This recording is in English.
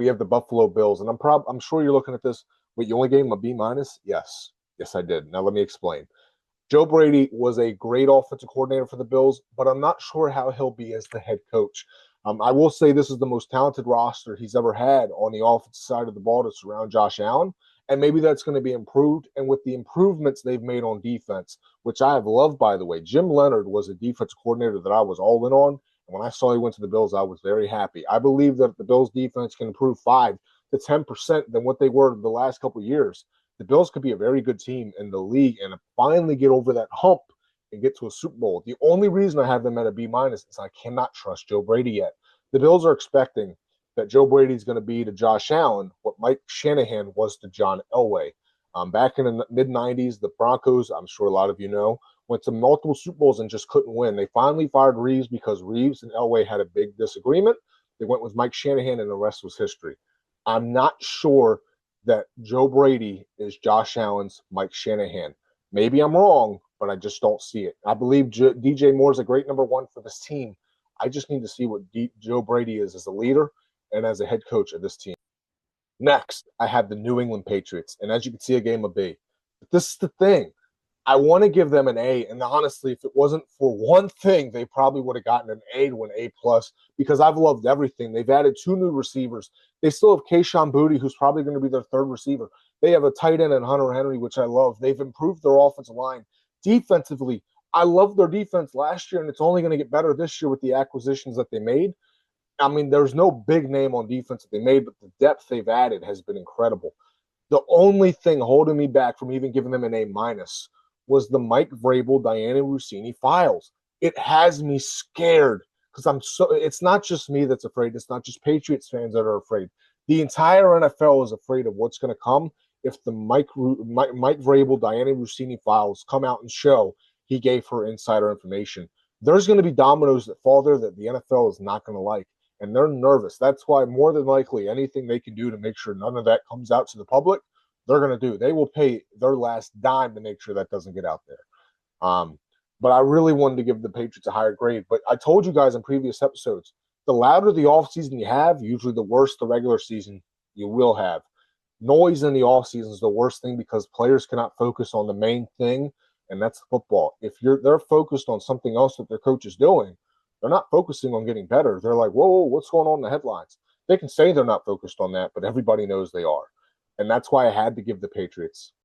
we have the Buffalo Bills, and I'm sure you're looking at this. Wait, you only gave him a B minus? Yes, yes, I did. Now let me explain. Joe Brady was a great offensive coordinator for the Bills, but I'm not sure how he'll be as the head coach. I will say this is the most talented roster he's ever had on the offensive side of the ball to surround Josh Allen, and maybe that's going to be improved. And with the improvements they've made on defense, which I have loved, by the way, Jim Leonard was a defensive coordinator that I was all in on. And when I saw he went to the Bills, I was very happy. I believe that if the Bills defense can improve 5 to 10% than what they were the last couple of years, the Bills could be a very good team in the league and finally get over that hump and get to a Super Bowl. The only reason I have them at a B minus is I cannot trust Joe Brady yet. The Bills are expecting that Joe Brady is going to be to Josh Allen what Mike Shanahan was to John Elway. Back in the mid 90s, the Broncos, I'm sure a lot of you know, went to multiple Super Bowls and just couldn't win. They finally fired Reeves because Reeves and Elway had a big disagreement. They went with Mike Shanahan, and the rest was history. I'm not sure that Joe Brady is Josh Allen's Mike Shanahan. Maybe I'm wrong, but I just don't see it. I believe DJ Moore is a great number one for this team. I just need to see what Joe Brady is as a leader and as a head coach of this team. Next, I have the New England Patriots, and as you can see, a game of B. But this is the thing. I want to give them an A, and honestly, if it wasn't for one thing, they probably would have gotten an A to an A plus because I've loved everything. They've added 2 new receivers. They still have Kayshon Boutte, who's probably going to be their 3rd receiver. They have a tight end in Hunter Henry, which I love. They've improved their offensive line. Defensively, I loved their defense last year, and it's only going to get better this year with the acquisitions that they made. I mean, there's no big name on defense that they made, but the depth they've added has been incredible. The only thing holding me back from even giving them an A minus was the Mike Vrabel, Diana Rossini files. It has me scared because it's not just me that's afraid. It's not just Patriots fans that are afraid. The entire NFL is afraid of what's going to come if the Mike Vrabel, Diana Rossini files come out and show he gave her insider information. There's going to be dominoes that fall there that the NFL is not going to like, and they're nervous. That's why more than likely anything they can do to make sure none of that comes out to the public, they're going to do. They will pay their last dime to make sure that doesn't get out there. But I really wanted to give the Patriots a higher grade. But I told you guys in previous episodes, the louder the offseason you have, usually the worse the regular season you will have. Noise in the offseason is the worst thing because players cannot focus on the main thing, and that's football. If they're focused on something else that their coach is doing, they're not focusing on getting better. They're like, whoa, what's going on in the headlines? They can say they're not focused on that, but everybody knows they are. And that's why I had to give the Patriots